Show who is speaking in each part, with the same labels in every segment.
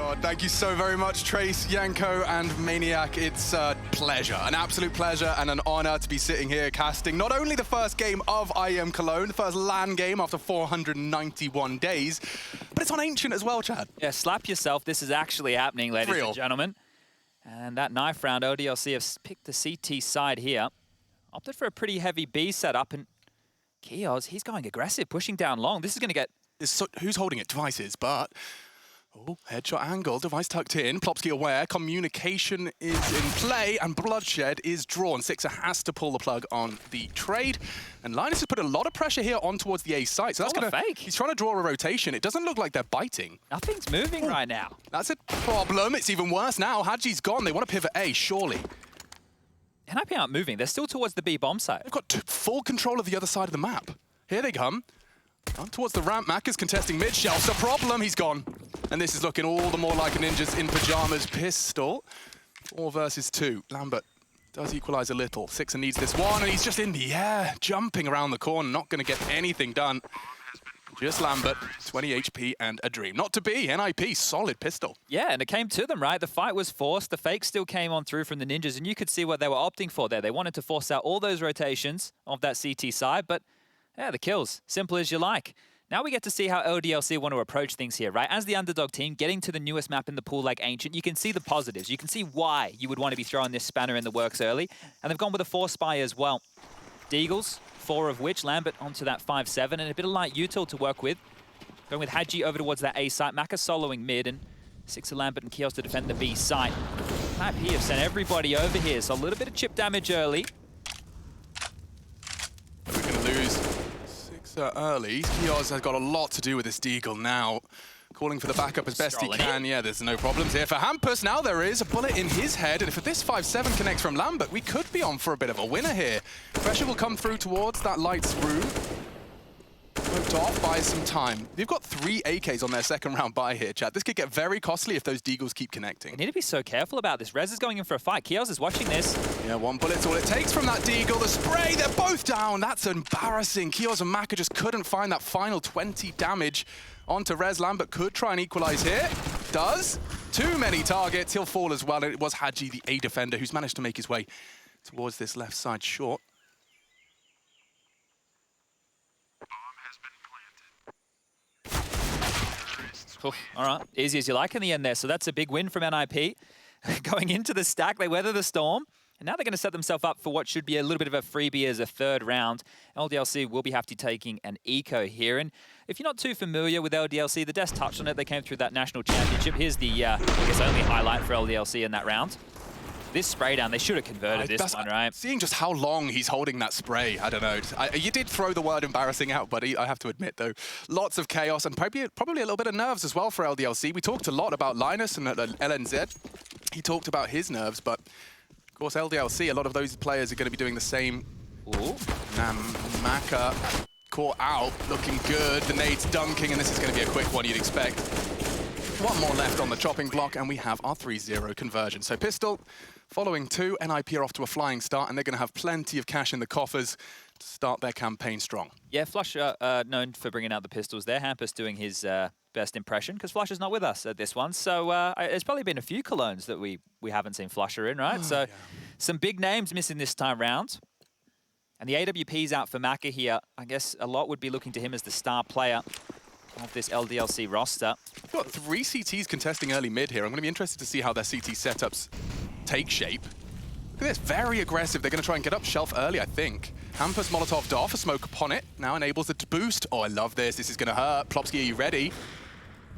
Speaker 1: God, thank you so very much, Trace, Yanko, and Maniac. It's a pleasure, an absolute pleasure and an honor to be sitting here casting not only the first game of IEM Cologne, the first LAN game after 491 days, but it's on Ancient as well, Chad.
Speaker 2: Yeah, slap yourself. This is actually happening, ladies and gentlemen. And that knife round, LDLC have picked the CT side here. Opted for a pretty heavy B setup, and Kios, he's going aggressive, pushing down long. This is going to get...
Speaker 1: Who's holding it? Devices, but... Oh, headshot angle, device tucked in, Plopsky aware, communication is in play, and bloodshed is drawn. Sixer has to pull the plug on the trade, and Linus has put a lot of pressure here on towards the A site, so that's gonna
Speaker 2: fake.
Speaker 1: He's trying to draw a rotation. It doesn't look like they're biting.
Speaker 2: Nothing's moving right now.
Speaker 1: That's a problem. It's even worse now. Hadji's gone. They want to pivot A, surely.
Speaker 2: NIP aren't moving. They're still towards the B bomb site.
Speaker 1: They've got full control of the other side of the map. Here they come. On towards the ramp. Mac is contesting mid. Shelf's a problem. He's gone. And this is looking all the more like a Ninjas in Pyjamas pistol. 4 versus 2. Lambert does equalize a little. Sixer needs this one, and he's just in the air, jumping around the corner, not going to get anything done. Just Lambert, 20 HP and a dream. Not to be, NIP, solid pistol.
Speaker 2: Yeah, and it came to them, right? The fight was forced. The fake still came on through from the Ninjas, and you could see what they were opting for there. They wanted to force out all those rotations of that CT side, but yeah, the kills, simple as you like. Now we get to see how LDLC want to approach things here, right? As the underdog team, getting to the newest map in the pool like Ancient, you can see the positives. You can see why you would want to be throwing this spanner in the works early. And they've gone with a 4 spy as well. Deagles, 4 of which, Lambert onto that 5-7, and a bit of light util to work with. Going with Hadji over towards that A site. Maka soloing mid, and Sixer, Lambert, and Kios to defend the B site. IP have sent everybody over here, so a little bit of chip damage early.
Speaker 1: We're going to lose early. Kios has got a lot to do with this Deagle now. Calling for the backup as best he can. Yeah, there's no problems here for Hampus. Now there is a bullet in his head, and if this 5-7 connects from Lambert, we could be on for a bit of a winner here. Pressure will come through towards that lights room. Smoked off, buys some time. They've got 3 AKs on their second round buy here, Chad. This could get very costly if those Deagles keep connecting.
Speaker 2: They need to be so careful about this. Rez is going in for a fight. Kios is watching this.
Speaker 1: Yeah, 1 bullet's all it takes from that Deagle. The spray, they're both down. That's embarrassing. Kios and Maka just couldn't find that final 20 damage onto Rez. Lambert could try and equalize here. Does. Too many targets. He'll fall as well. And it was Hadji, the A defender, who's managed to make his way towards this left side short.
Speaker 2: Oof, all right, easy as you like in the end there. So that's a big win from NIP. Going into the stack, they weather the storm. And now they're going to set themselves up for what should be a little bit of a freebie as a third round. LDLC will be have to taking an eco here. And if you're not too familiar with LDLC, the Des touched on it. They came through that national championship. Here's the, I guess, only highlight for LDLC in that round. This spray down, they should have converted this one, right?
Speaker 1: Seeing just how long he's holding that spray, I don't know. You did throw the word embarrassing out, buddy, I have to admit, though. Lots of chaos and probably a little bit of nerves as well for LDLC. We talked a lot about Linus and LNZ. He talked about his nerves, but of course, LDLC, a lot of those players are going to be doing the same. Ooh. Maka caught out, looking good. The nade's dunking, and this is going to be a quick one, you'd expect. 1 more left on the chopping block, and we have our 3-0 conversion. So Pistol following 2, NIP are off to a flying start, and they're going to have plenty of cash in the coffers to start their campaign strong.
Speaker 2: Yeah, Flush known for bringing out the pistols there. Hampus doing his best impression, because Flush is not with us at this one. So there's probably been a few Colognes that we haven't seen Flusher in, right? So some big names missing this time round. And the AWP's out for Maka here. I guess a lot would be looking to him as the star player of this LDLC roster.
Speaker 1: We've got 3 CTs contesting early mid here. I'm going to be interested to see how their CT setups take shape. Look at this, very aggressive. They're going to try and get up shelf early, I think. Hampus Molotov'd off, a smoke upon it. Now enables it to boost. Oh, I love this. This is going to hurt. Plopsky, are you ready?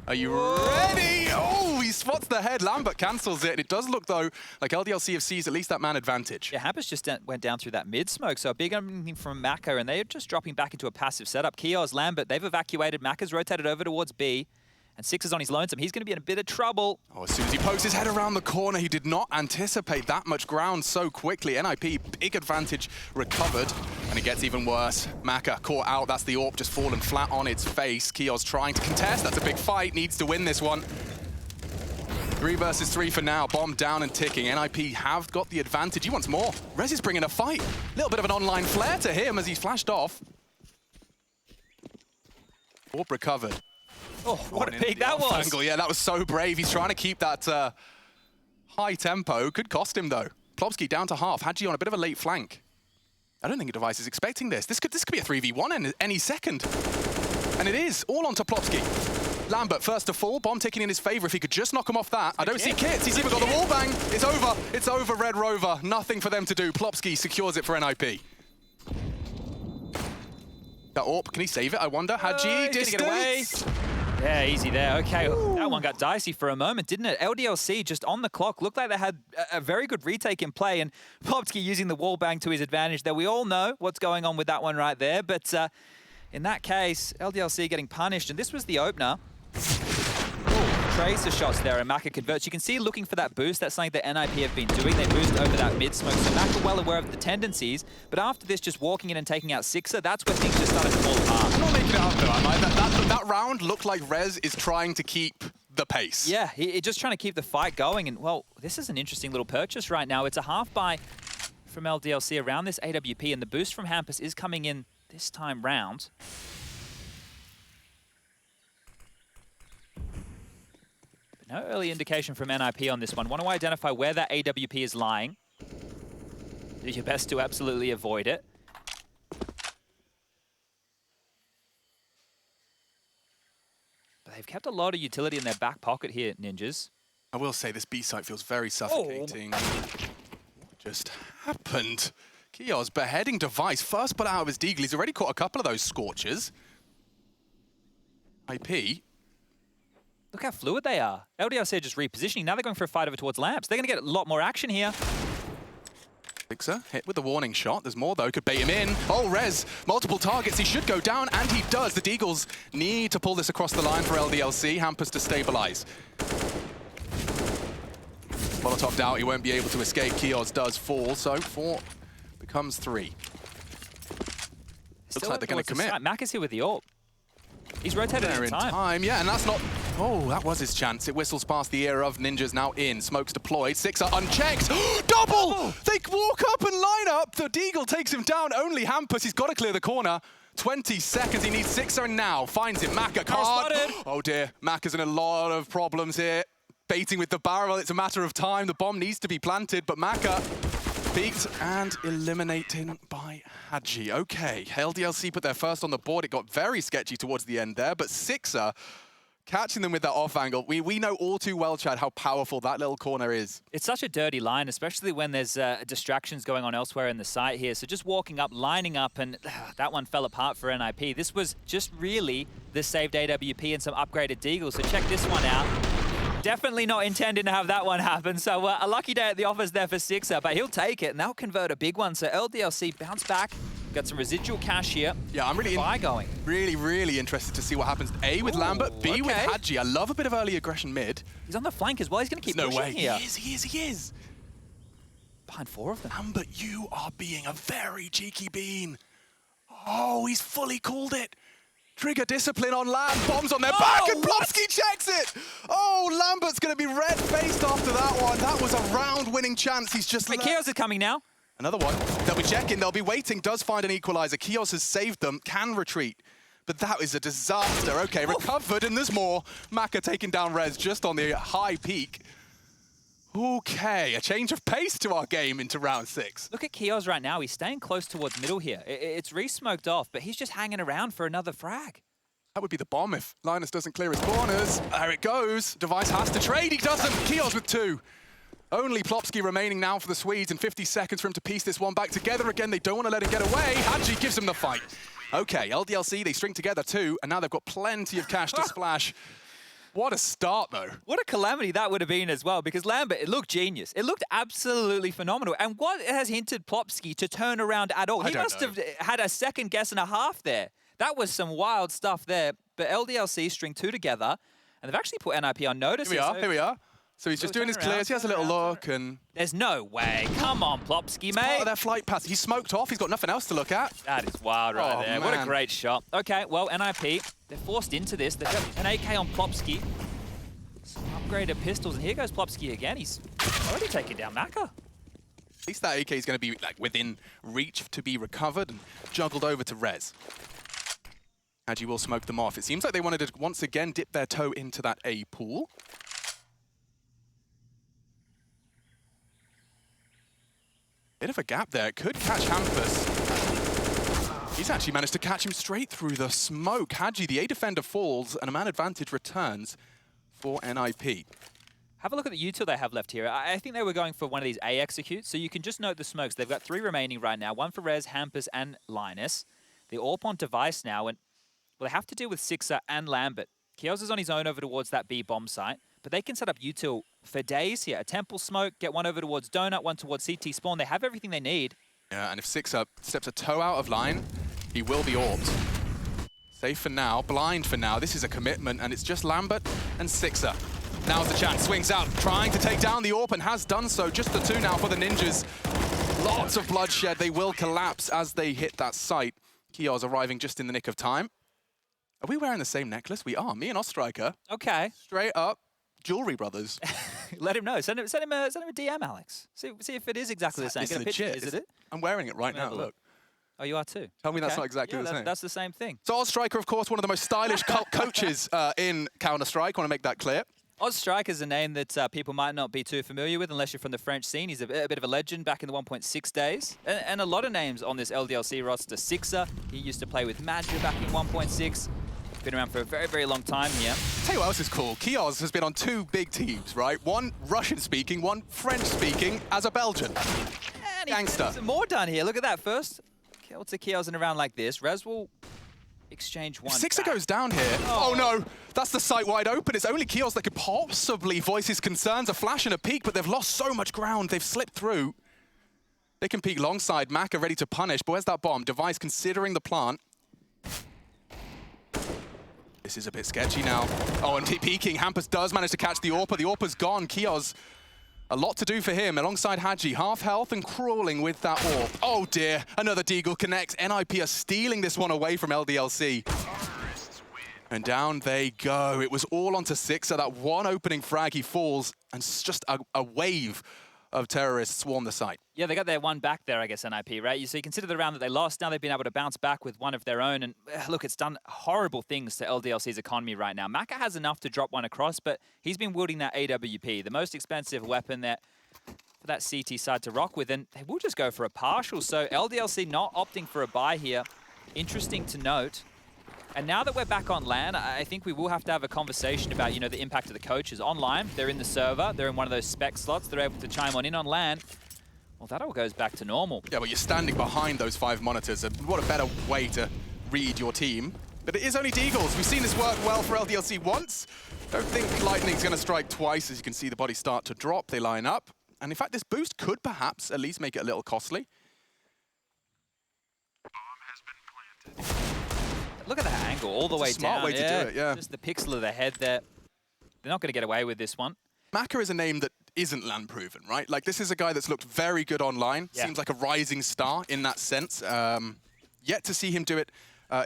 Speaker 1: Are you ready? Oh, he spots the head. Lambert cancels it. It does look, though, like LDLC have seized at least that man advantage.
Speaker 2: Yeah, Hampus just went down through that mid-smoke, so a big opening from Maka, and they're just dropping back into a passive setup. Kios, Lambert, they've evacuated. Maka's rotated over towards B, and Sixer's on his lonesome. He's going to be in a bit of trouble.
Speaker 1: Oh, as soon as he pokes his head around the corner, he did not anticipate that much ground so quickly. NIP, big advantage recovered, and it gets even worse. Maka caught out. That's the AWP just fallen flat on its face. Kios trying to contest. That's a big fight. Needs to win this one. 3 versus 3 for now. Bomb down and ticking. NIP have got the advantage. He wants more. Rez is bringing a fight. A little bit of an online flare to him as he flashed off. AWP recovered.
Speaker 2: Oh, what a peek that was.
Speaker 1: Angle. Yeah, that was so brave. He's trying to keep that high tempo. Could cost him, though. Plopsky down to half. Hadji on a bit of a late flank. I don't think Device is expecting this. This could be a 3v1 any second. And it is. All onto Plopsky. Lambert, first to fall. Bomb ticking in his favor. If he could just knock him off that. I don't see Kits. He's even got the wall bang. It's over. It's over, Red Rover. Nothing for them to do. Plopsky secures it for NIP. That AWP, can he save it? I wonder. Hadji, distance.
Speaker 2: Get away. Yeah, easy there. Okay, that one got dicey for a moment, didn't it? LDLC just on the clock. Looked like they had a very good retake in play, and Plopsky using the wall bang to his advantage there. We all know what's going on with that one right there, but in that case, LDLC getting punished, and this was the opener. Tracer shots there, and Maka converts. You can see looking for that boost. That's something that NIP have been doing. They boosted over that mid-smoke, so Maka well aware of the tendencies. But after this, just walking in and taking out Sixer, that's where things just started to fall apart.
Speaker 1: I'm not making it up, though, am I? That round looked like Rez is trying to keep the pace.
Speaker 2: Yeah, he's just trying to keep the fight going. And, well, this is an interesting little purchase right now. It's a half buy from LDLC around this AWP, and the boost from Hampus is coming in this time round. No early indication from NIP on this one. Want to identify where that AWP is lying. Do your best to absolutely avoid it. But they've kept a lot of utility in their back pocket here, Ninjas.
Speaker 1: I will say this B site feels very suffocating. What just happened? Kios beheading Device. First put out of his deagle. He's already caught a couple of those scorches. IP.
Speaker 2: Look how fluid they are. LDLC are just repositioning. Now they're going for a fight over towards Lamps. They're going to get a lot more action here.
Speaker 1: Sixer hit with the warning shot. There's more, though. Could bait him in. Oh, Rez. Multiple targets. He should go down, and he does. The Deagles need to pull this across the line for LDLC. Hampus to stabilize. Molotov out. He won't be able to escape. Kios does fall, so 4 becomes 3. Looks like they're going to commit.
Speaker 2: Mac is here with the AWP. He's rotated in time.
Speaker 1: Yeah, and that's not... Oh, that was his chance. It whistles past the ear of Ninjas now in. Smokes deployed. Sixer unchecked. Double! They walk up and line up. The Deagle takes him down. Only Hampus. He's got to clear the corner. 20 seconds. He needs Sixer, and now finds him. Maka can't. Oh, dear. Maka's in a lot of problems here. Baiting with the barrel. It's a matter of time. The bomb needs to be planted, but Maka peaked and eliminated by Hadji. Okay, LDLC put their first on the board. It got very sketchy towards the end there, but Sixer catching them with that off angle. We know all too well, Chad, how powerful that little corner is.
Speaker 2: It's such a dirty line, especially when there's distractions going on elsewhere in the site here. So just walking up, lining up, and that one fell apart for NIP. This was just really the saved AWP and some upgraded Deagles. So check this one out. Definitely not intending to have that one happen. So a lucky day at the office there for Sixer, but he'll take it, and they'll convert a big one. So LDLC bounce back. Got some residual cash here. Yeah, I'm
Speaker 1: really interested to see what happens. A with Lambert, B with Hadji. I love a bit of early aggression mid.
Speaker 2: He's on the flank as well. He's going to keep pushing here.
Speaker 1: He is.
Speaker 2: Behind 4 of them.
Speaker 1: Lambert, you are being a very cheeky bean. Oh, he's fully called it. Trigger discipline on Lamb, bombs on their back, and Plopsky checks it! Oh, Lambert's going to be red-faced after that one. That was a round-winning chance. He's just...
Speaker 2: Kios is coming now.
Speaker 1: Another one. They'll be checking, they'll be waiting, does find an equalizer. Kios has saved them, can retreat. But that is a disaster. Okay, recovered, and there's more. Maka taking down Rez just on the high peak. Okay, a change of pace to our game into round 6.
Speaker 2: Look at Kios right now. He's staying close towards middle here. It's re-smoked off, but he's just hanging around for another frag.
Speaker 1: That would be the bomb if Linus doesn't clear his corners. There it goes. Device has to trade. He doesn't. Kios with 2. Only Plopsky remaining now for the Swedes, and 50 seconds for him to piece this one back together again. They don't want to let him get away. Hadji gives him the fight. Okay, LDLC, they string together 2, and now they've got plenty of cash to splash. What a start, though.
Speaker 2: What a calamity that would have been as well, because Lambert, it looked genius. It looked absolutely phenomenal. And what has hinted Plopsky to turn around at all? He must have had a second guess and a half there. That was some wild stuff there. But LDLC string 2 together, and they've actually put NIP on notice.
Speaker 1: Here we are. So he's just doing his clears. He has a little look, and...
Speaker 2: There's no way. Come on, Plopsky, mate.
Speaker 1: Part of their flight path. He's smoked off. He's got nothing else to look at.
Speaker 2: That is wild right there.
Speaker 1: Man.
Speaker 2: What a great shot. Okay, well, NIP, they're forced into this. They've got an AK on Plopsky. Some upgraded pistols, and here goes Plopsky again. He's already taken down Maka.
Speaker 1: At least that AK is going to be within reach to be recovered and juggled over to Rez. Hadji will smoke them off. It seems like they wanted to once again dip their toe into that A pool. Bit of a gap there. It could catch Hampus. He's actually managed to catch him straight through the smoke. Hadji, the A defender, falls, and a man advantage returns for NIP.
Speaker 2: Have a look at the util they have left here. I think they were going for one of these A executes, so you can just note the smokes. They've got 3 remaining right now, 1 for Rez, Hampus, and Linus. The AWP on device now, and well, they have to deal with Sixer and Lambert. Kios is on his own over towards that B bomb site, but they can set up util for days here. A temple smoke, get one over towards Donut, one towards CT spawn. They have everything they need. Yeah,
Speaker 1: and if Sixer steps a toe out of line, he will be AWP'd. Safe for now, blind for now. This is a commitment, and it's just Lambert and Sixer. Now's the chance, swings out, trying to take down the AWP, and has done so. Just the 2 now for the Ninjas. Lots of bloodshed. They will collapse as they hit that site. Kios arriving just in the nick of time. Are we wearing the same necklace? We are. Me and Ostriker.
Speaker 2: Okay.
Speaker 1: Straight up, jewelry brothers.
Speaker 2: Let him know. Send him a DM, Alex. See if it is exactly the same.
Speaker 1: It's
Speaker 2: Get a picture.
Speaker 1: legit.
Speaker 2: Is it?
Speaker 1: I'm wearing it right now. Look.
Speaker 2: Oh, you are too?
Speaker 1: Tell me that's not exactly the same.
Speaker 2: That's the same thing.
Speaker 1: So Ostriker, of course, one of the most stylish coaches in Counter-Strike. Want to make that clear.
Speaker 2: Ozstrike is a name that people might not be too familiar with unless you're from the French scene. He's a bit of a legend back in the 1.6 days. And a lot of names on this LDLC roster. Sixer, he used to play with Madja back in 1.6. Been around for a very, very long time here.
Speaker 1: Tell you what else is cool. Kios has been on 2 big teams, right? One Russian-speaking, one French-speaking as a Belgian.
Speaker 2: And
Speaker 1: Gangster.
Speaker 2: Some more done here. Look at that. First, kill to Kios in a round like this. Rez will exchange one.
Speaker 1: Sixer goes down here. Oh no, that's the site wide open. It's only Kios that could possibly voice his concerns. A flash and a peek, but they've lost so much ground. They've slipped through. They can peek long side. Mac are ready to punish, but where's that bomb? Device considering the plant. This is a bit sketchy now. Oh, and peeking. Hampus does manage to catch the AWPer. The AWPer's gone. Kios, a lot to do for him alongside Hadji. Half health and crawling with that AWP. Oh dear, another Deagle connects. NIP are stealing this one away from LDLC. And down they go. It was all onto Sixer. That one opening frag, he falls, and just a wave of terrorists swarm the site.
Speaker 2: Yeah, they got their one back there, I guess, NIP, right? So you consider the round that they lost. Now they've been able to bounce back with one of their own. And look, it's done horrible things to LDLC's economy right now. Maka has enough to drop one across, but he's been wielding that AWP, the most expensive weapon that for that CT side to rock with. And they will just go for a partial. So LDLC not opting for a buy here. Interesting to note. And now that we're back on LAN, I think we will have to have a conversation about, the impact of the coaches. Online, they're in the server, they're in one of those spec slots, they're able to chime on in on LAN. Well, that all goes back to normal.
Speaker 1: Yeah, but you're standing behind those 5 monitors, and what a better way to read your team. But it is only Deagles. We've seen this work well for LDLC once. Don't think Lightning's going to strike twice. As you can see, the bodies start to drop, they line up. And in fact, this boost could perhaps at least make it a little costly.
Speaker 3: Bomb has been planted.
Speaker 2: Look at that angle, all the way down.
Speaker 1: Smart way to do it, yeah.
Speaker 2: Just the pixel of the head there. They're not going to get away with this one.
Speaker 1: Maka is a name that isn't LAN proven, right? Like, this is a guy that's looked very good online.
Speaker 2: Yeah.
Speaker 1: Seems like a rising star in that sense. Yet to see him do it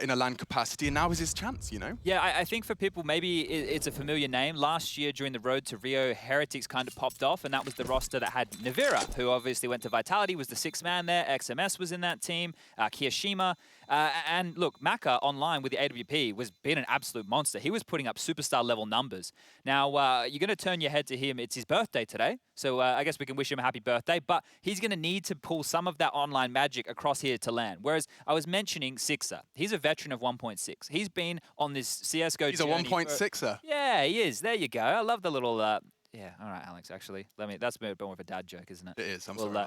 Speaker 1: in a LAN capacity, and now is his chance,
Speaker 2: Yeah, I think for people, maybe it's a familiar name. Last year during the Road to Rio, Heretics kind of popped off, and that was the roster that had Navira, who obviously went to Vitality, was the 6th man there. XMS was in that team, Kiyashima. And look, Maka online with the AWP was being an absolute monster. He was putting up superstar level numbers. Now, you're going to turn your head to him. It's his birthday today, so I guess we can wish him a happy birthday, but he's going to need to pull some of that online magic across here to LAN. Whereas I was mentioning Sixer. He's a veteran of 1.6. He's been on this CSGO
Speaker 1: He's a 1.6er.
Speaker 2: Yeah, he is. There you go. I love the little... Yeah, all right, Alex, actually. That's a bit more of a dad joke, isn't it?
Speaker 1: It is, I'm sorry.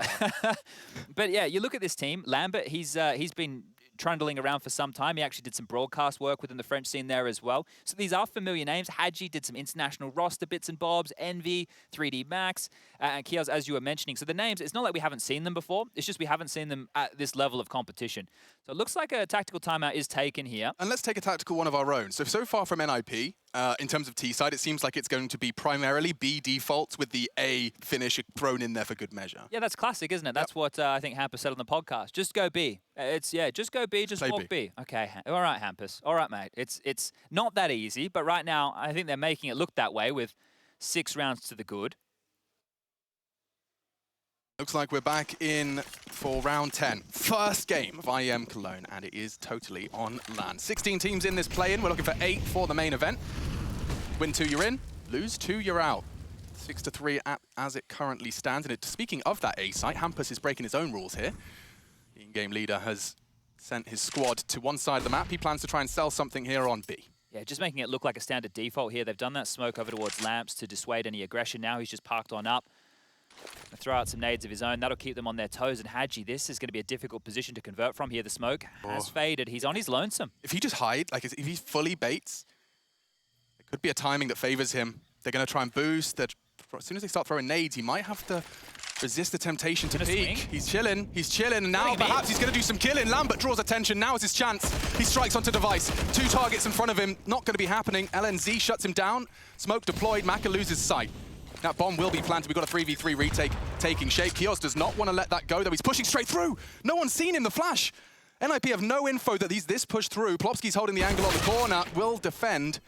Speaker 2: But yeah, you look at this team. Lambert, he's been trundling around for some time. He actually did some broadcast work within the French scene there as well. So these are familiar names. Hadji did some international roster bits and bobs, Envy, 3D Max, and Kios, as you were mentioning. So the names, it's not like we haven't seen them before. It's just we haven't seen them at this level of competition. So it looks like a tactical timeout is taken here.
Speaker 1: And let's take a tactical one of our own. So far from NIP, in terms of T-side, it seems like it's going to be primarily B defaults with the A finish thrown in there for good measure.
Speaker 2: Yeah, that's classic, isn't it? That's what I think Hampus said on the podcast. Just go B. Just go B, just walk B. Okay, all right, Hampus. All right, mate. It's not that easy, but right now I think they're making it look that way with 6 rounds to the good.
Speaker 1: Looks like we're back in for round 10. First game of IEM Cologne, and it is totally on land. 16 teams in this play-in. We're looking for 8 for the main event. Win 2, you're in. Lose 2, you're out. 6-3 as it currently stands. And speaking of that A site, Hampus is breaking his own rules here. The in-game leader has sent his squad to one side of the map. He plans to try and sell something here on B.
Speaker 2: Yeah, just making it look like a standard default here. They've done that smoke over towards lamps to dissuade any aggression. Now he's just parked on up. Throw out some nades of his own. That'll keep them on their toes. And Hadji, this is going to be a difficult position to convert from here. The smoke has faded. He's on his lonesome.
Speaker 1: If he just hides, like if he fully baits, it could be a timing that favors him. They're going to try and boost. As soon as they start throwing nades, he might have to resist the temptation to peek. He's chilling, and now perhaps he's going to do some killing. Lambert draws attention. Now is his chance. He strikes onto Device. 2 targets in front of him. Not going to be happening. LNZ shuts him down. Smoke deployed. Maka loses sight. That bomb will be planted. We've got a 3v3 retake taking shape. Kios does not want to let that go, though. He's pushing straight through. No one's seen him, the flash. NIP have no info that he's this pushed through. Plopsky's holding the angle on the corner, will defend.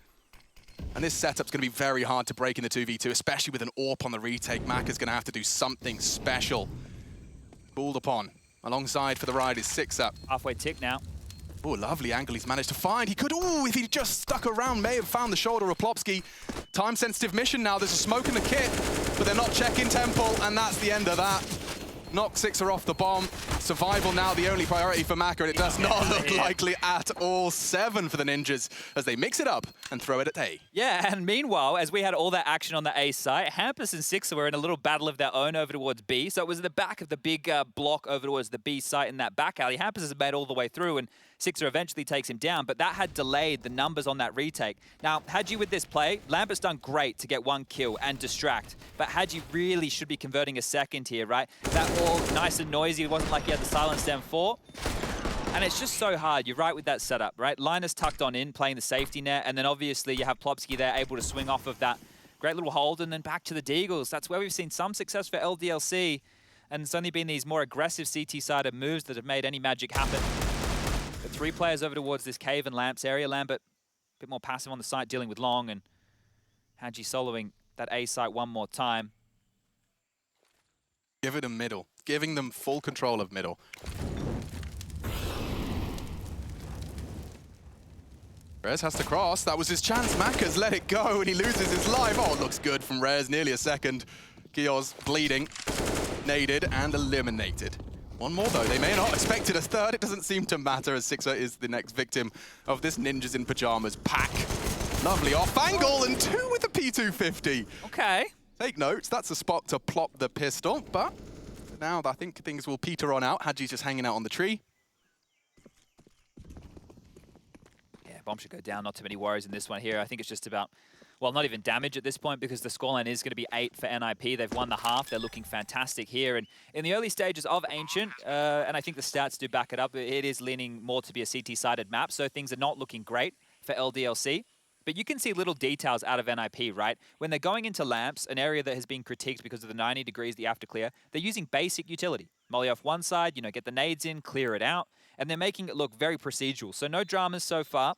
Speaker 1: And this setup's going to be very hard to break in the 2v2, especially with an AWP on the retake. Maka's going to have to do something special. Called upon. Alongside for the ride is Sixer.
Speaker 2: Halfway tick now.
Speaker 1: Oh, lovely angle he's managed to find. He could, if he just stuck around, may have found the shoulder of Plopsky. Time-sensitive mission now. There's a smoke in the kit, but they're not checking Temple, and that's the end of that. Knock Sixer off the bomb. Survival now the only priority for Maka, and it does not look likely at all. 7 for the Ninjas as they mix it up and throw it at A.
Speaker 2: Yeah, and meanwhile, as we had all that action on the A site, Hampus and Sixer were in a little battle of their own over towards B. So it was at the back of the big block over towards the B site in that back alley. Hampus has made all the way through, and Sixer eventually takes him down, but that had delayed the numbers on that retake. Now, Hadji with this play, Lambert's done great to get 1 kill and distract, but Hadji really should be converting a second here, right? That all nice and noisy. It wasn't like he had the silenced M4. And it's just so hard. You're right with that setup, right? Linus tucked on in, playing the safety net, and then obviously you have Plopsky there able to swing off of that great little hold and then back to the Deagles. That's where we've seen some success for LDLC, and it's only been these more aggressive CT-sided moves that have made any magic happen. The 3 players over towards this cave and lamps area. Lambert a bit more passive on the site, dealing with long, and Hadji soloing that A site one more time.
Speaker 1: Give it a middle, giving them full control of middle. Rez has to cross. That was his chance. Maka's let it go, and he loses his life. Oh, it looks good from Rez. Nearly a second. Kios bleeding, naded, and eliminated. 1 more, though. They may not have expected a 3rd. It doesn't seem to matter, as Sixer is the next victim of this Ninjas in Pyjamas pack. Lovely off angle, and 2 with the P250.
Speaker 2: Okay.
Speaker 1: Take notes. That's a spot to plop the pistol, but now I think things will peter on out. Hadji's just hanging out on the tree.
Speaker 2: Yeah, bomb should go down. Not too many worries in this one here. I think it's just about, well, not even damage at this point, because the scoreline is going to be 8 for NIP. They've won the half. They're looking fantastic here. And in the early stages of Ancient, and I think the stats do back it up, it is leaning more to be a CT-sided map, so things are not looking great for LDLC. But you can see little details out of NIP, right? When they're going into lamps, an area that has been critiqued because of the 90 degrees that you have to clear, they're using basic utility. Molly off one side, you know, get the nades in, clear it out, and they're making it look very procedural. So no dramas so far.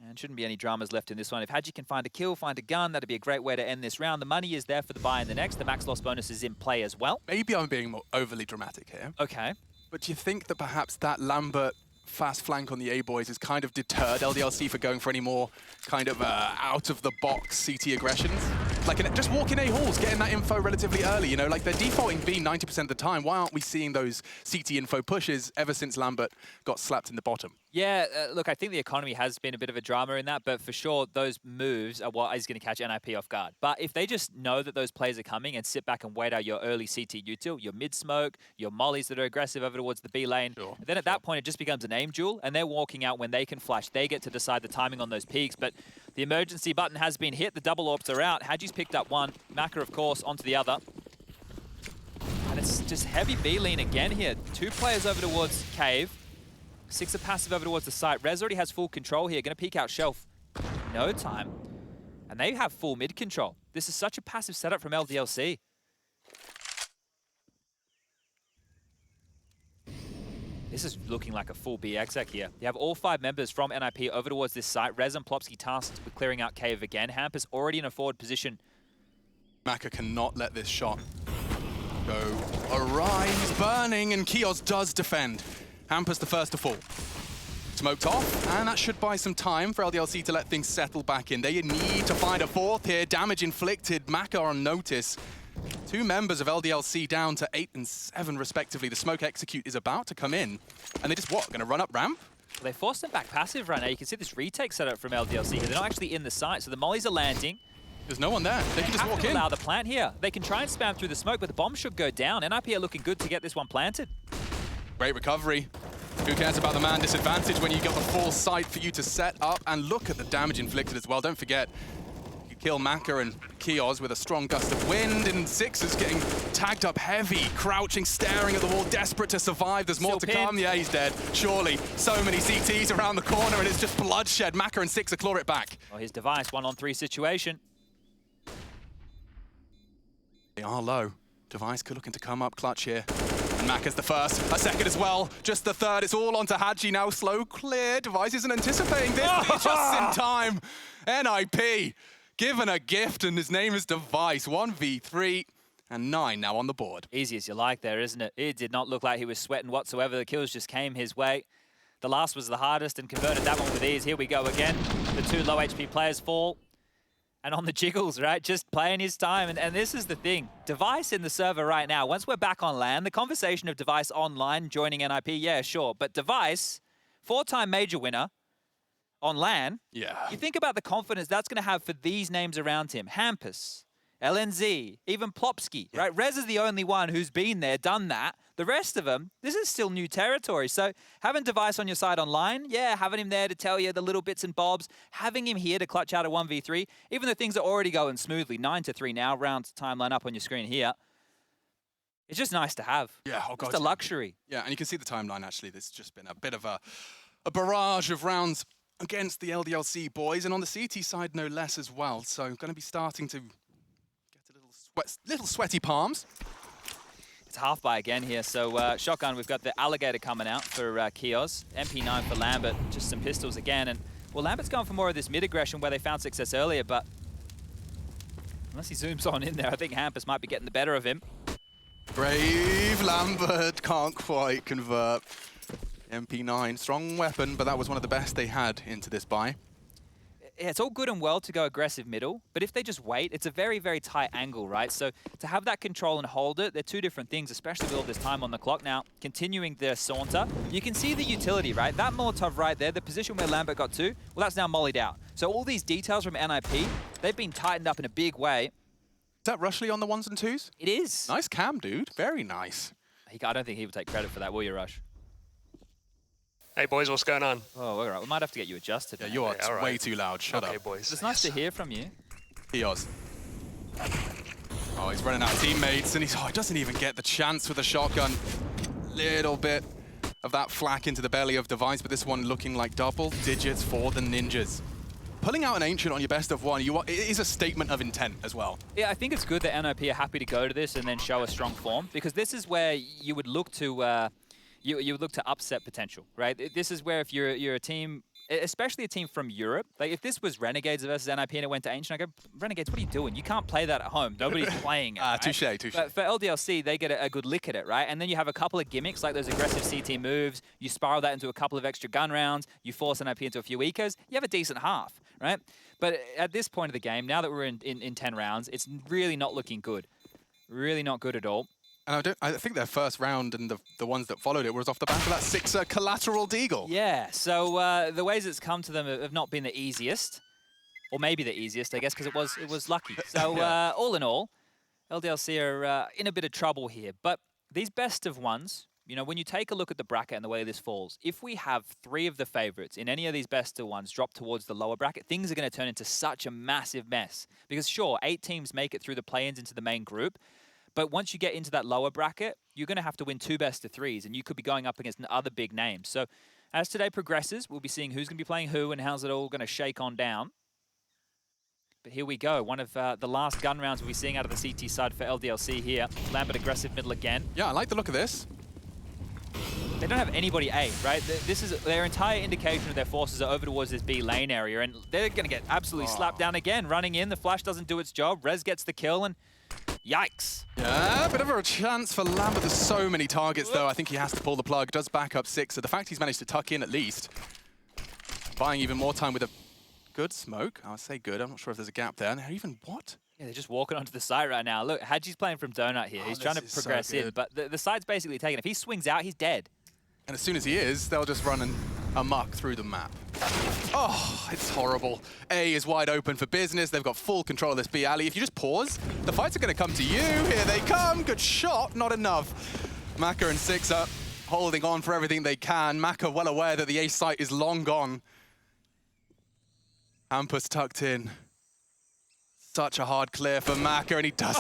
Speaker 2: And shouldn't be any dramas left in this one. If Hadji can find a kill, find a gun, that'd be a great way to end this round. The money is there for the buy in the next. The max loss bonus is in play as well.
Speaker 1: Maybe I'm being more overly dramatic here.
Speaker 2: Okay.
Speaker 1: But do you think that perhaps that Lambert fast flank on the A-boys has kind of deterred LDLC for going for any more kind of out-of-the-box CT aggressions? Like just walking A halls, getting that info relatively early, you know, like they're defaulting B 90% of the time. Why aren't we seeing those CT info pushes ever since Lambert got slapped in the bottom?
Speaker 2: Yeah, look, I think the economy has been a bit of a drama in that, but for sure, those moves are what is going to catch NIP off guard. But if they just know that those plays are coming and sit back and wait out your early CT util, your mid-smoke, your mollies that are aggressive over towards the B lane, then at that point, it just becomes an aim duel, and they're walking out when they can flash. They get to decide the timing on those peaks, but the emergency button has been hit. The double AWPs are out. Hadji's picked up one. Maka, of course, onto the other. And it's just heavy B lean again here. 2 players over towards Cave. Sixer passive over towards the site. Rez already has full control here. Going to peek out Shelf. No time. And they have full mid control. This is such a passive setup from LDLC. This is looking like a full B exec here. You have all 5 members from NIP over towards this site. Rez and Plopsky tasked with clearing out Cave again. Hamp is already in a forward position.
Speaker 1: Maka cannot let this shot go awry. He's burning, and Kios does defend. Hampus the first to fall. Smoked off, and that should buy some time for LDLC to let things settle back in. They need to find a fourth here. Damage inflicted. Maka on notice. 2 members of LDLC down to 8 and 7 respectively. The smoke execute is about to come in, and they just what? Going to run up ramp?
Speaker 2: Well, they forced them back passive right now. You can see this retake setup from LDLC here. They're not actually in the site, so the mollies are landing.
Speaker 1: There's no one there. They can just walk in.
Speaker 2: Allow the plant here. They can try and spam through the smoke, but the bomb should go down. NIP are looking good to get this one planted.
Speaker 1: Great recovery. Who cares about the man disadvantage when you got the full site for you to set up? And look at the damage inflicted as well. Don't forget, you kill Maka and Kios with a strong gust of wind, and Sixers getting tagged up heavy, crouching, staring at the wall, desperate to survive. There's more to come. Yeah, he's dead. Surely. So many CTs around the corner, and it's just bloodshed. Maka and Sixer claw it back.
Speaker 2: Well, his device, 1-on-3 situation.
Speaker 1: They are low. Device could looking to come up clutch here. And Maka's the first, a second as well, just the third. It's all onto Hadji now. Slow clear. Device isn't anticipating this. He's just in time. NIP given a gift, and his name is Device. 1v3 and 9 now on the board.
Speaker 2: Easy as you like there, isn't it? It did not look like he was sweating whatsoever. The kills just came his way. The last was the hardest and converted that one with ease. Here we go again. The 2 low HP players fall. And on the jiggles, right? Just playing his time. And this is the thing. Device in the server right now, once we're back on LAN, the conversation of Device online joining NIP, yeah, sure. But Device, 4-time major winner on LAN.
Speaker 1: Yeah.
Speaker 2: You think about the confidence that's going to have for these names around him. Hampus, LNZ, even Plopsky, right? Rez is the only one who's been there, done that. The rest of them, this is still new territory. So having Device on your side online, yeah, having him there to tell you the little bits and bobs, having him here to clutch out a 1v3, even though things are already going smoothly, 9-3 now, round timeline up on your screen here. It's just nice to have.
Speaker 1: Yeah, oh God.
Speaker 2: Just a luxury.
Speaker 1: Yeah, and you can see the timeline actually. There's just been a bit of a barrage of rounds against the LDLC boys, and on the CT side no less as well. So going to be starting to get a little sweaty palms.
Speaker 2: It's half by again here, so shotgun, we've got the alligator coming out for Kios. MP9 for Lambert, just some pistols again. And well, Lambert's going for more of this mid-aggression where they found success earlier, but unless he zooms on in there, I think Hampus might be getting the better of him.
Speaker 1: Brave Lambert can't quite convert. MP9, strong weapon, but that was one of the best they had into this buy.
Speaker 2: Yeah, it's all good and well to go aggressive middle, but if they just wait, it's a very, very tight angle, right? So to have that control and hold it, they're 2 different things, especially with all this time on the clock now. Continuing their saunter, you can see the utility, right? That Molotov right there, the position where Lambert got to, well, that's now mollied out. So all these details from NIP, they've been tightened up in a big way.
Speaker 1: Is that Rushley on the 1s and 2s?
Speaker 2: It is.
Speaker 1: Nice cam, dude. Very nice.
Speaker 2: I don't think he would take credit for that, will you, Rush?
Speaker 3: Hey boys, what's going on?
Speaker 2: Oh, all right. We might have to get you adjusted.
Speaker 1: Yeah,
Speaker 2: man.
Speaker 1: you are
Speaker 3: Yeah, all right.
Speaker 1: way too loud. Shut
Speaker 3: Okay,
Speaker 1: up.
Speaker 3: boys.
Speaker 2: It's nice to hear from you.
Speaker 1: Kios. Oh, he's running out of teammates, and he doesn't even get the chance with a shotgun. Little bit of that flak into the belly of Device, but this one looking like double digits for the Ninjas. Pulling out an Ancient on your best of one, it is a statement of intent as well.
Speaker 2: Yeah, I think it's good that NIP are happy to go to this and then show a strong form, because this is where you would look to you would look to upset potential, right? This is where if you're a team, especially a team from Europe, like if this was Renegades versus NIP and it went to Ancient, I go, Renegades, what are you doing? You can't play that at home. Nobody's playing it. Right?
Speaker 1: Touche.
Speaker 2: But for LDLC, they get a good lick at it, right? And then you have a couple of gimmicks like those aggressive CT moves. You spiral that into a couple of extra gun rounds. You force NIP into a few ecos. You have a decent half, right? But at this point of the game, now that we're in 10 rounds, it's really not looking good. Really not good at all.
Speaker 1: And I think their first round and the ones that followed it was off the back of that 6 collateral deagle.
Speaker 2: Yeah, so the ways it's come to them have not been the easiest. Or maybe the easiest, I guess, because it was lucky. So
Speaker 1: Yeah.
Speaker 2: all in all, LDLC are in a bit of trouble here. But these best of ones, you know, when you take a look at the bracket and the way this falls, if we have 3 of the favorites in any of these best of ones drop towards the lower bracket, things are going to turn into such a massive mess. Because sure, 8 teams make it through the play-ins into the main group, but once you get into that lower bracket, you're going to have to win 2 best of 3s, and you could be going up against other big names. So as today progresses, we'll be seeing who's going to be playing who and how's it all going to shake on down. But here we go. One of the last gun rounds we'll be seeing out of the CT side for LDLC here. Lambert aggressive middle again.
Speaker 1: Yeah, I like the look of this.
Speaker 2: They don't have anybody A, right? This is their entire indication of their forces are over towards this B lane area, and they're going to get absolutely slapped down again. Running in, the flash doesn't do its job. Rez gets the kill, and Yikes.
Speaker 1: Yeah, a bit of a chance for Lambert. There's so many targets, though. I think he has to pull the plug. Does back up 6. So the fact he's managed to tuck in at least, buying even more time with a good smoke. I would say good. I'm not sure if there's a gap there. And they're even what?
Speaker 2: Yeah, they're just walking onto the side right now. Look, Hadji's playing from Donut here. He's trying to progress in, but the side's basically taken. If he swings out, he's dead.
Speaker 1: And as soon as he is, they'll just run amok through the map. Oh, it's horrible. A is wide open for business. They've got full control of this B alley. If you just pause, the fights are going to come to you. Here they come. Good shot. Not enough. Maka and Six are holding on for everything they can. Maka well aware that the A site is long gone. Hampus tucked in. Such a hard clear for Maka, and he does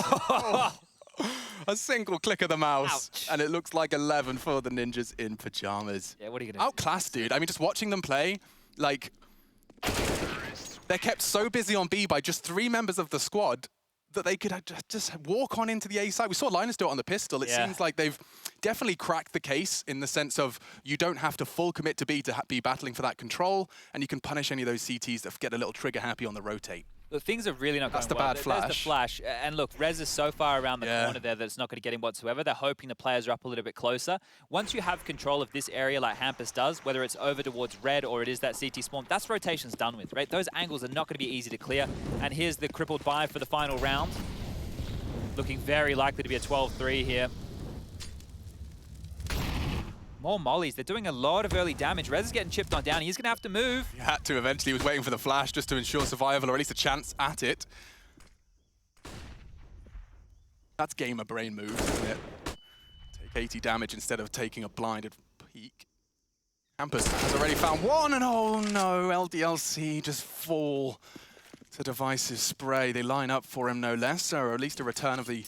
Speaker 1: a single click of the mouse.
Speaker 2: Ouch.
Speaker 1: And it looks like 11 for the Ninjas in Pyjamas.
Speaker 2: Yeah, what are you going to do?
Speaker 1: Outclassed, dude. I mean, just watching them play, like, they're kept so busy on B by just 3 members of the squad that they could just walk on into the A side. We saw Linus do it on the pistol. It seems like they've definitely cracked the case in the sense of you don't have to full commit to B to be battling for that control, and you can punish any of those CTs that get a little trigger happy on the rotate.
Speaker 2: Look, things are really not going well.
Speaker 1: That's the bad
Speaker 2: There's the flash. And look, Rez is so far around the corner there that it's not going to get him whatsoever. They're hoping the players are up a little bit closer. Once you have control of this area like Hampus does, whether it's over towards red or it is that CT spawn, that's rotation's done with, right? Those angles are not going to be easy to clear. And here's the crippled buy for the final round. Looking very likely to be a 12-3 here. More mollies. They're doing a lot of early damage. Rez is getting chipped on down. He's going to have to move.
Speaker 1: He had to eventually. He was waiting for the flash just to ensure survival, or at least a chance at it. That's gamer brain moves, isn't it? Take 80 damage instead of taking a blinded peek. Hampus has already found one, and oh no, LDLC just fall to Divisive spray. They line up for him no less, or at least a return of the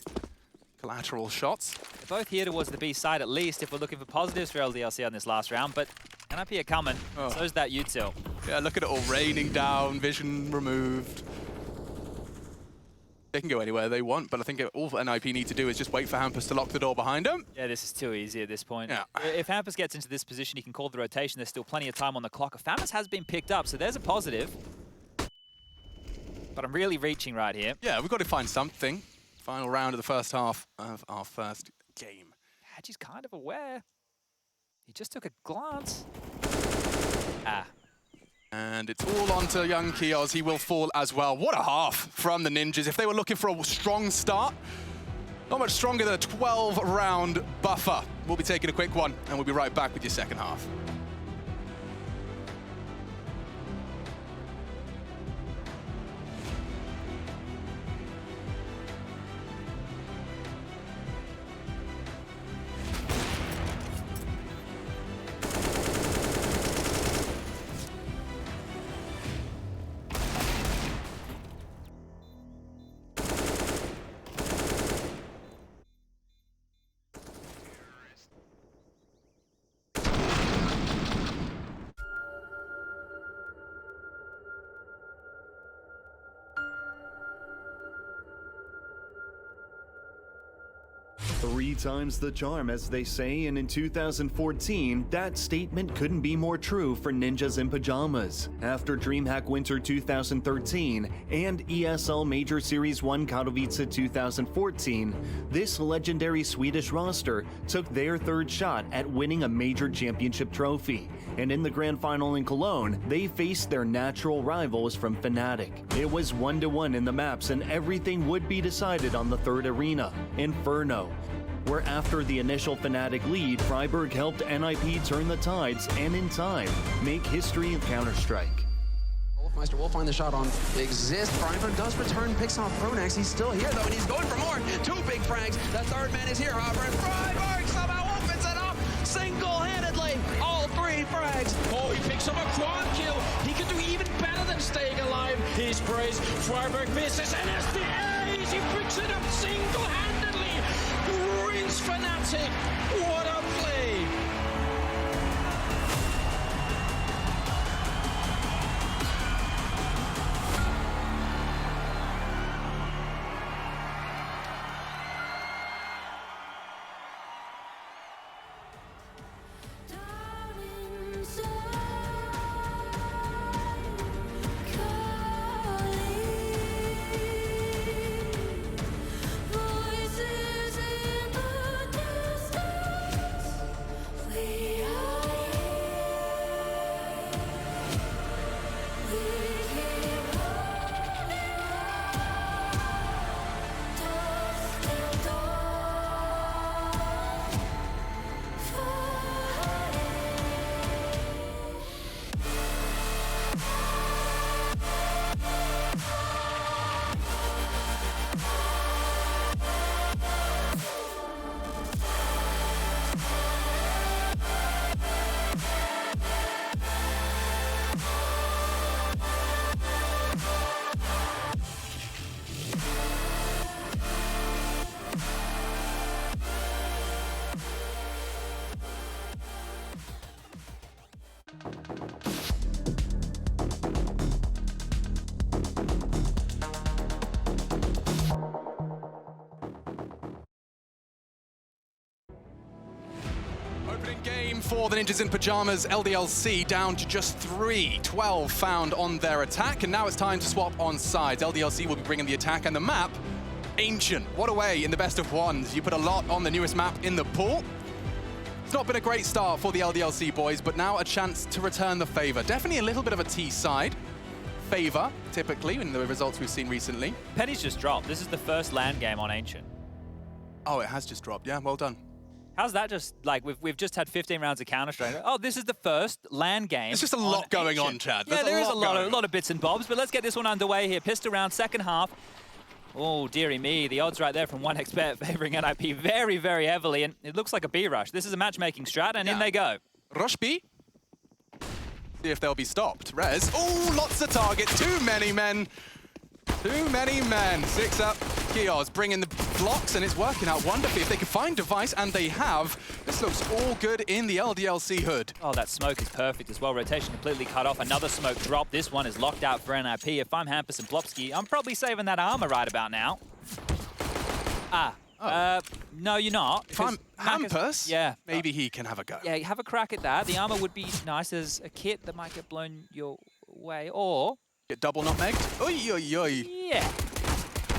Speaker 1: collateral shots.
Speaker 2: They're both here towards the B side, at least, if we're looking for positives for LDLC on this last round, but NIP are coming. So's that util.
Speaker 1: Yeah, look at it all raining down, vision removed. They can go anywhere they want, but I think all NIP need to do is just wait for Hampus to lock the door behind him.
Speaker 2: Yeah, this is too easy at this point.
Speaker 1: Yeah.
Speaker 2: If Hampus gets into this position, he can call the rotation. There's still plenty of time on the clock. Famas has been picked up, so there's a positive. But I'm really reaching right here.
Speaker 1: Yeah, we've got to find something. Final round of the first half of our first game.
Speaker 2: Hadji's kind of aware. He just took a glance.
Speaker 1: And it's all on to young Kios. He will fall as well. What a half from the Ninjas. If they were looking for a strong start, not much stronger than a 12-round buffer. We'll be taking a quick one, and we'll be right back with your second half.
Speaker 4: Three times the charm, as they say, and in 2014, that statement couldn't be more true for Ninjas in Pyjamas. After DreamHack Winter 2013 and ESL Major Series 1 Katowice 2014, this legendary Swedish roster took their third shot at winning a major championship trophy. And in the grand final in Cologne, they faced their natural rivals from Fnatic. It was 1-1 in the maps, and everything would be decided on the third arena, Inferno, where after the initial Fnatic lead, Freiburg helped NIP turn the tides and in time, make history in Counter-Strike.
Speaker 5: Wolfmeister will find the shot on Exist. Freiburg does return, picks off Pronax. He's still here though, and he's going for more. 2 big frags. The third man is here, however, and Freiburg somehow opens it up single-handedly. All 3 frags.
Speaker 6: Oh, he picks up a quad kill. He could do even better than staying alive. He sprays. Freiburg misses, and as the A's, he picks it up single-handedly. Ruins Fnatic. What a play.
Speaker 7: Calling,
Speaker 1: game for the Ninjas in Pyjamas. LDLC down to just 3. 12 found on their attack, and now it's time to swap on sides. LDLC will be bringing the attack, and the map, Ancient. What a way in the best of ones. You put a lot on the newest map in the pool. It's not been a great start for the LDLC boys, but now a chance to return the favor. Definitely a little bit of a T side favor, typically, in the results we've seen recently.
Speaker 2: Penny's just dropped. This is the first LAN game on Ancient.
Speaker 1: Oh, it has just dropped. Yeah, well done.
Speaker 2: How's that just, like, we've just had 15 rounds of Counter-Strike. Oh, this is the first LAN game.
Speaker 1: There's just a lot going on, Chad.
Speaker 2: Yeah, there is a lot of bits and bobs, but let's get this one underway here. Pistol round, second half. Oh, dearie me, the odds right there from 1xBet favoring NIP very, very heavily, and it looks like a B rush. This is a matchmaking strat, and in they go.
Speaker 1: Rush B. See if they'll be stopped. Rez. Oh, lots of targets. Too many men. Too many men. 6 up. Kios bringing the blocks, and it's working out wonderfully. If they can find Device, and they have, this looks all good in the LDLC hood.
Speaker 2: Oh, that smoke is perfect as well. Rotation completely cut off. Another smoke drop. This one is locked out for NIP. If I'm Hampus and Plopsky, I'm probably saving that armor right about now. No, you're not.
Speaker 1: If I'm Hampus,
Speaker 2: yeah,
Speaker 1: maybe he can have a go.
Speaker 2: Yeah, have a crack at that. The armor would be nice. There's a kit that might get blown your way, or...
Speaker 1: Get double nutmegged. Oi, oi, oi.
Speaker 2: Yeah.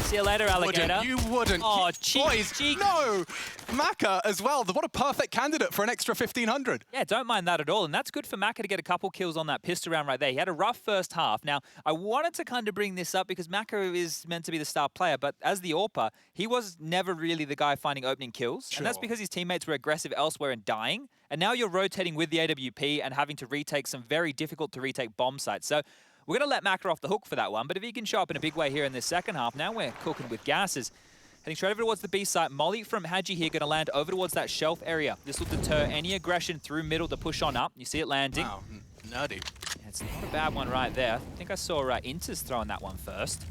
Speaker 2: See you later, alligator.
Speaker 1: You wouldn't.
Speaker 2: Oh, cheek,
Speaker 1: boys,
Speaker 2: cheek.
Speaker 1: No! Maka as well. What a perfect candidate for an extra 1,500.
Speaker 2: Yeah, don't mind that at all. And that's good for Maka to get a couple kills on that pistol round right there. He had a rough first half. Now, I wanted to kind of bring this up because Maka is meant to be the star player, but as the AWPer, he was never really the guy finding opening kills.
Speaker 1: Sure.
Speaker 2: And that's because his teammates were aggressive elsewhere and dying. And now you're rotating with the AWP and having to retake some very difficult to retake bomb sites. So we're going to let Maka off the hook for that one, but if he can show up in a big way here in this second half, now we're cooking with gases. Heading straight over towards the B site. Molly from Haji here going to land over towards that shelf area. This will deter any aggression through middle to push on up. You see it landing.
Speaker 1: Wow, nerdy.
Speaker 2: Yeah, it's not a bad one right there. I think I saw Inters throwing that one first.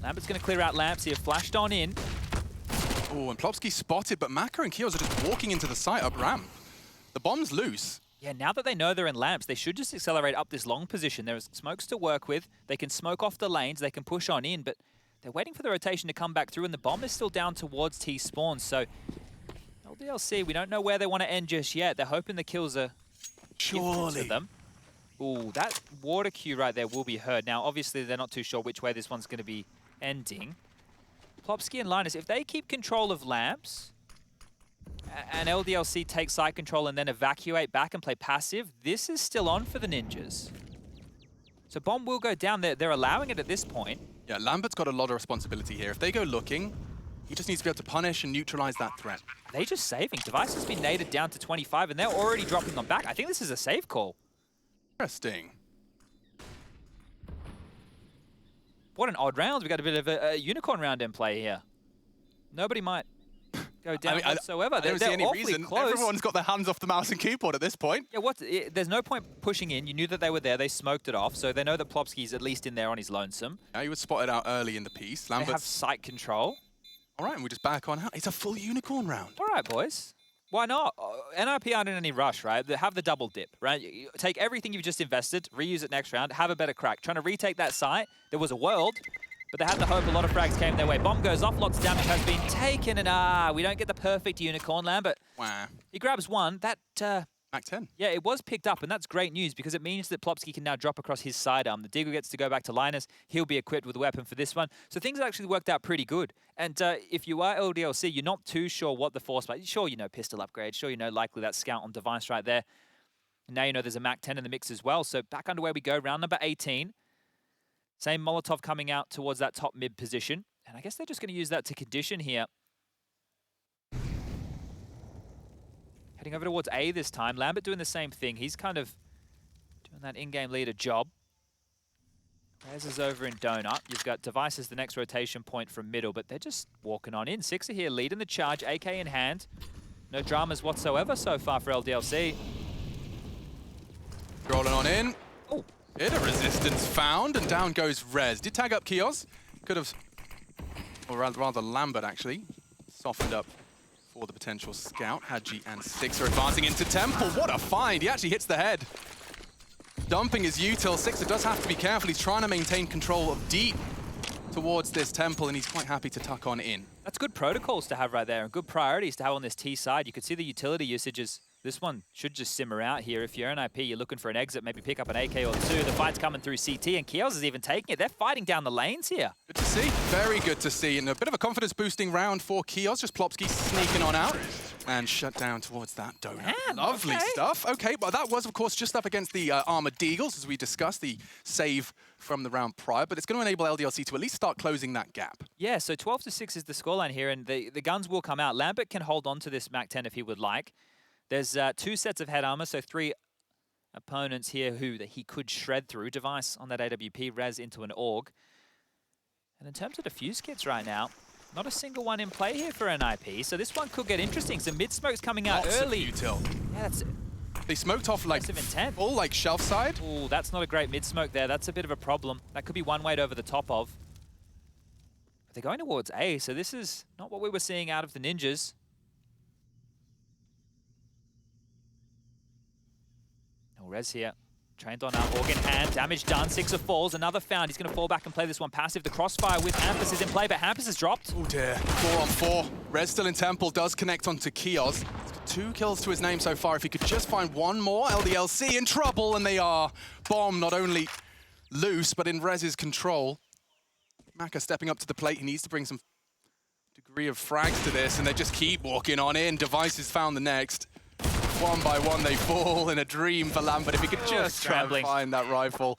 Speaker 2: Lambert's going to clear out lamps here. Flashed on in.
Speaker 1: Oh, and Plopsky spotted, but Maka and Kios are just walking into the site up ramp. The bomb's loose.
Speaker 2: Yeah, now that they know they're in lamps, they should just accelerate up this long position. There's smokes to work with. They can smoke off the lanes. They can push on in, but they're waiting for the rotation to come back through, and the bomb is still down towards T-spawn. So LDLC, we don't know where they want to end just yet. They're hoping the kills are given to them. Ooh, that water cue right there will be heard. Now, obviously, they're not too sure which way this one's going to be ending. Plopsky and Linus, if they keep control of lamps, and LDLC take side control and then evacuate back and play passive, this is still on for the Ninjas. So bomb will go down. They're allowing it at this point.
Speaker 1: Yeah, Lambert's got a lot of responsibility here. If they go looking, he just needs to be able to punish and neutralize that threat.
Speaker 2: They just saving. Device has been naded down to 25, and they're already dropping on back. I think this is a save call.
Speaker 1: Interesting.
Speaker 2: What an odd round. We've got a bit of a unicorn round in play here. Nobody might go down whatsoever.
Speaker 1: I don't see any reason.
Speaker 2: Close.
Speaker 1: Everyone's got their hands off the mouse and keyboard at this point.
Speaker 2: Yeah, there's no point pushing in. You knew that they were there. They smoked it off, so they know that Plopsky's at least in there on his lonesome.
Speaker 1: Now he was spotted out early in the piece.
Speaker 2: They have sight control.
Speaker 1: All right, and we just back on out. It's a full unicorn round.
Speaker 2: All right, boys. Why not? NIP aren't in any rush, right? They have the double dip, right? You take everything you've just invested, reuse it next round, have a better crack. Trying to retake that site. There was a world, but they had to hope a lot of frags came their way. Bomb goes off, lots of damage has been taken, and we don't get the perfect unicorn land, but
Speaker 1: wow.
Speaker 2: He grabs one. That,
Speaker 1: Mac 10.
Speaker 2: Yeah, it was picked up, and that's great news because it means that Plopsky can now drop across his sidearm. The Digger gets to go back to Linus. He'll be equipped with a weapon for this one. So things actually worked out pretty good. And if you are LDLC, you're not too sure what the force... Sure, you know pistol upgrade. Sure, you know likely that scout on device right there. And now you know there's a Mac 10 in the mix as well. So back underway we go. Round number 18. Same Molotov coming out towards that top mid position. And I guess they're just going to use that to condition here. Heading over towards A this time. Lambert doing the same thing. He's kind of doing that in-game leader job. Rez is over in Donut. You've got Device as the next rotation point from middle, but they're just walking on in. Sixer here leading the charge, AK in hand. No dramas whatsoever so far for LDLC.
Speaker 1: Rolling on in.
Speaker 2: Oh.
Speaker 1: Bit of resistance found, and down goes Rez. Did tag up Kios. Could have, or rather Lambert actually, softened up for the potential scout. Haji and Sixer advancing into Temple. What a find. He actually hits the head. Dumping his util. Sixer does have to be careful. He's trying to maintain control of deep towards this Temple, and he's quite happy to tuck on in.
Speaker 2: That's good protocols to have right there, and good priorities to have on this T side. You could see the utility usage is This one should just simmer out here. If you're NIP, you're looking for an exit, maybe pick up an AK or two. The fight's coming through CT, and Kiels is even taking it. They're fighting down the lanes here.
Speaker 1: Good to see. Very good to see. And a bit of a confidence-boosting round for Kios. Just Plopsky sneaking on out and shut down towards that donut.
Speaker 2: Man,
Speaker 1: Lovely
Speaker 2: okay.
Speaker 1: stuff. Okay, but that was, of course, just up against the Armored Deagles, as we discussed, the save from the round prior. But it's going to enable LDLC to at least start closing that gap.
Speaker 2: Yeah, so 12-6 is the scoreline here, and the guns will come out. Lambert can hold on to this MAC-10 if he would like. There's 2 sets of head armor, so 3 opponents here who that he could shred through. Device on that AWP, Res into an AUG. And in terms of defuse kits right now, not a single one in play here for NIP, so this one could get interesting. Some mid-smoke's coming out
Speaker 1: Lots
Speaker 2: early.
Speaker 1: of util.
Speaker 2: Yeah, that's
Speaker 1: They smoked off like
Speaker 2: intent.
Speaker 1: full like shelf side.
Speaker 2: Ooh, that's not a great mid-smoke there. That's a bit of a problem. That could be one weight over the top of. But they're going towards A, so this is not what we were seeing out of the Ninjas. No res here. Trained on our organ hand. Damage done. 6 of falls. Another found. He's going to fall back and play this one passive. The crossfire with Hampus is in play, but Hampus has dropped.
Speaker 1: Oh dear. 4 on 4. Res still in Temple. Does connect onto Kios. He's got 2 kills to his name so far. If he could just find one more, LDLC in trouble, and they are. Bomb not only loose, but in Rez's control. Maka stepping up to the plate. He needs to bring some degree of frags to this, and they just keep walking on in. Devices found the next. One by one, they fall in a dream for Lambert. If he could just try and find that rifle.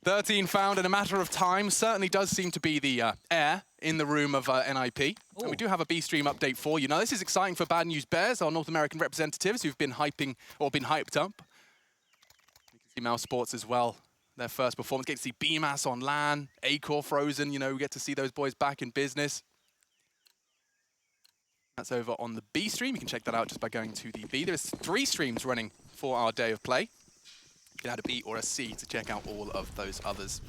Speaker 1: 13 found in a matter of time. Certainly does seem to be the air in the room of NIP. And we do have a B-Stream update for you. Now, this is exciting for Bad News Bears, our North American representatives who've been hyping, or been hyped up. You can see Mouse Sports as well. Their first performance. Get to see Pyjamas on LAN, Acor Frozen. You know, we get to see those boys back in business. That's over on the B stream. You can check that out just by going to the B. There's 3 streams running for our day of play. You can add a B or a C to check out all of those others.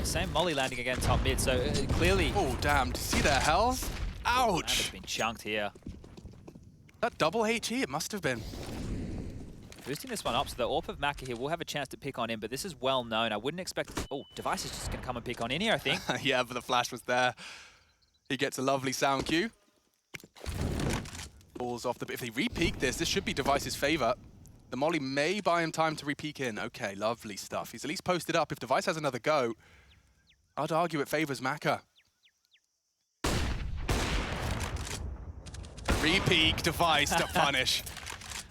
Speaker 2: Same molly landing again top mid, so clearly...
Speaker 1: Oh, damn. Do you see their health? Ouch!
Speaker 2: That's been chunked here.
Speaker 1: That double HE, it must have been.
Speaker 2: Boosting this one up, so the AWP of Maka here will have a chance to pick on him, but this is well known. I wouldn't expect... Oh, Device is just going to come and pick on in here, I think.
Speaker 1: Yeah, but the flash was there. He gets a lovely sound cue. Falls off the... If they re-peek this, this should be Device's favor. The molly may buy him time to re-peek in. Okay, lovely stuff. He's at least posted up. If Device has another go, I'd argue it favors Maka. Re-peek Device to punish.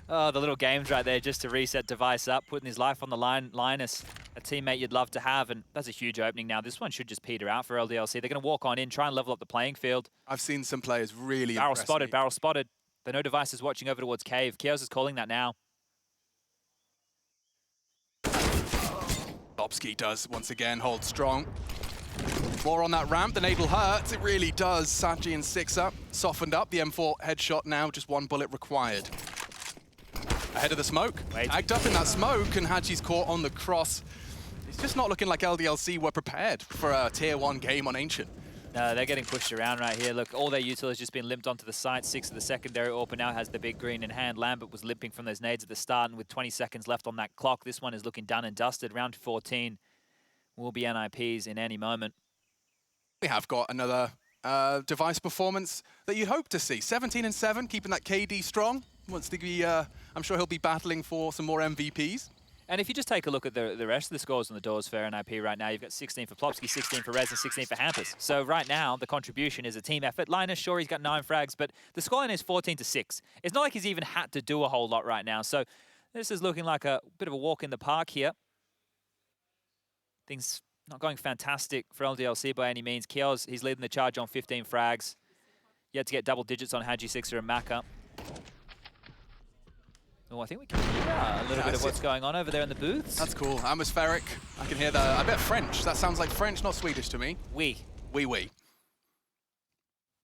Speaker 2: Oh, the little games right there just to reset Device up, putting his life on the line. Linus, a teammate you'd love to have, and that's a huge opening now. This one should just peter out for LDLC. They're going to walk on in, try and level up the playing field.
Speaker 1: I've seen some players really
Speaker 2: Barrel
Speaker 1: impress
Speaker 2: spotted,
Speaker 1: me.
Speaker 2: barrel spotted. They know Device is watching over towards Cave. Kios is calling that now.
Speaker 1: Lopsky does once again hold strong. More on that ramp. The nade will hurt. It really does. Sachi and 6 up. Softened up. The M4 headshot now. Just 1 bullet required. Ahead of the smoke. Tagged up in that smoke, and Hachi's caught on the cross. It's just not looking like LDLC were prepared for a tier 1 game on Ancient.
Speaker 2: No, they're getting pushed around right here. Look, all their util has just been limped onto the side. 6 of the secondary. AWP now has the big green in hand. Lambert was limping from those nades at the start, and with 20 seconds left on that clock, this one is looking done and dusted. Round 14 will be NIPs in any moment.
Speaker 1: We have got another Device performance that you'd hope to see. 17 and 7, keeping that KD strong. Wants to be, I'm sure he'll be battling for some more MVPs.
Speaker 2: And if you just take a look at the rest of the scores on the doors for NIP right now, you've got 16 for Plopsky, 16 for Rez, and 16 for Hampus. So right now, the contribution is a team effort. Linus, sure, he's got 9 frags, but the scoreline is 14-6. It's not like he's even had to do a whole lot right now. So this is looking like a bit of a walk in the park here. Things not going fantastic for LDLC by any means. Kios, he's leading the charge on 15 frags. Yet to get double digits on Haji, Sixer, and Maka. Oh, I think we can hear a little bit of what's going on over there in the booths.
Speaker 1: That's cool. Atmospheric. I can hear I bet French. That sounds like French, not Swedish to me.
Speaker 2: Oui.
Speaker 1: Oui, oui.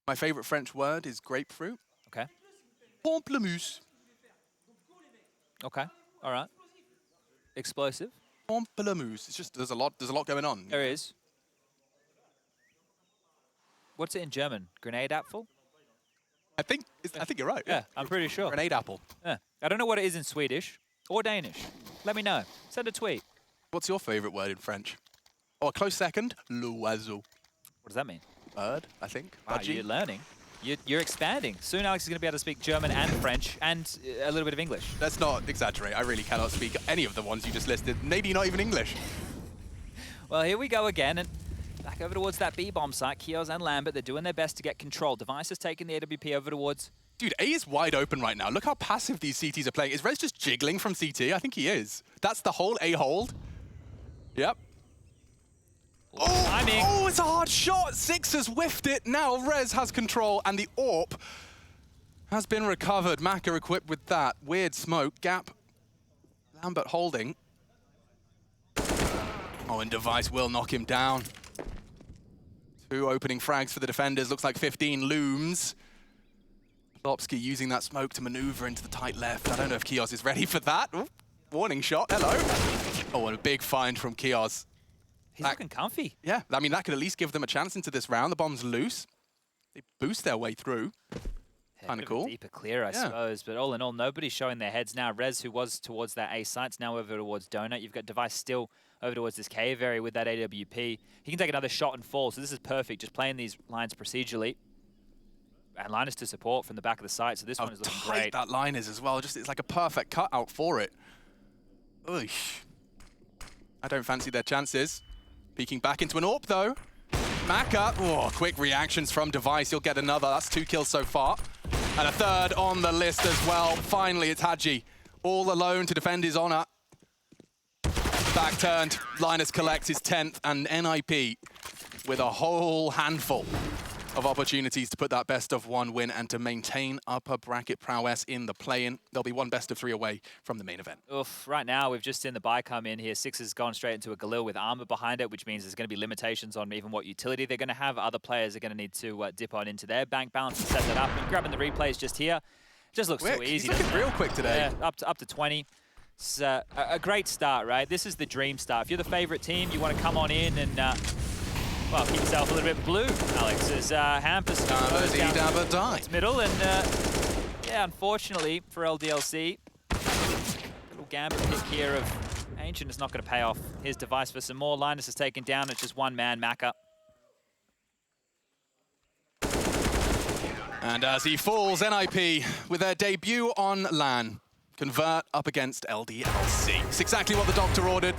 Speaker 1: My favorite French word is grapefruit.
Speaker 2: Okay.
Speaker 1: Pamplemousse.
Speaker 2: Okay. All right. Explosive.
Speaker 1: Pamplemousse. It's just there's a lot going on.
Speaker 2: There is. What's it in German? Grenade apple?
Speaker 1: I think you're right.
Speaker 2: Yeah, I'm pretty sure.
Speaker 1: Grenade apple.
Speaker 2: Yeah. I don't know what it is in Swedish or Danish. Let me know. Send a tweet.
Speaker 1: What's your favorite word in French? Oh, a close second. L'oiseau.
Speaker 2: What does that mean?
Speaker 1: Bird, I think.
Speaker 2: Wow,
Speaker 1: Budgie.
Speaker 2: you're learning. You're expanding. Soon Alex is going to be able to speak German and French and a little bit of English.
Speaker 1: Let's not exaggerate. I really cannot speak any of the ones you just listed. Maybe not even English.
Speaker 2: Well, here we go again. And back over towards that B-bomb site. Kios and Lambert, they're doing their best to get control. Device is taking the AWP over towards...
Speaker 1: Dude, A is wide open right now. Look how passive these CTs are playing. Is Rez just jiggling from CT? I think he is. That's the whole A hold. Yep.
Speaker 2: Timing.
Speaker 1: Oh, it's a hard shot. Six has whiffed it. Now Rez has control, and the AWP has been recovered. Maka equipped with that. Weird smoke. Gap. Lambert holding. Oh, and Device will knock him down. 2 opening frags for the defenders. Looks like 15 looms. Plopsky using that smoke to maneuver into the tight left. I don't know if Kios is ready for that. Ooh, warning shot. Hello. Oh, and a big find from Kios.
Speaker 2: He's looking comfy.
Speaker 1: Yeah, I mean, that could at least give them a chance into this round. The bomb's loose. They boost their way through. Kind of cool.
Speaker 2: Deeper clear, I suppose. But all in all, nobody's showing their heads now. Rez, who was towards that A site's now over towards Donut. You've got Device still over towards this cave area with that AWP. He can take another shot and fall, so this is perfect. Just playing these lines procedurally. And Linus to support from the back of the site, so this one is looking
Speaker 1: tight
Speaker 2: great.
Speaker 1: That line is as well. Just it's like a perfect cutout for it. Oish. I don't fancy their chances. Peeking back into an AWP though. Maka, oh, quick reactions from Device. He'll get another. That's 2 kills so far. And a third on the list as well. Finally, it's Hadji. All alone to defend his honor. Back turned. Linus collects his 10th, and NIP with a whole handful of opportunities to put that best-of-1 win and to maintain upper bracket prowess in the play-in. There'll be one best-of-3 away from the main event.
Speaker 2: Oof, right now we've just seen the buy come in here. Six has gone straight into a Galil with armor behind it, which means there's going to be limitations on even what utility they're going to have. Other players are going to need to dip on into their bank balance and set that up. And grabbing the replays just here, just looks
Speaker 1: Quick.
Speaker 2: so easy.
Speaker 1: He's looking real quick today.
Speaker 2: Yeah, up to 20. It's a great start, right? This is the dream start. If you're the favorite team, you want to come on in and well, keep yourself a little bit blue, Alex, as Hampus goes down its middle. And yeah, unfortunately for LDLC, little gambit pick here of Ancient is not going to pay off. His Device for some more. Linus is taken down. It's just one man, Maka.
Speaker 1: And as he falls, NIP with their debut on LAN. Convert up against LDLC. It's exactly what the doctor ordered.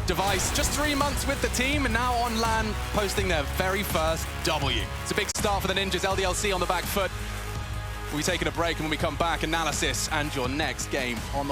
Speaker 1: Device just 3 months with the team and now on LAN posting their very first W. It's a big start for the Ninjas. LDLC on the back foot. We'll be taking a break, and when we come back, analysis and your next game on the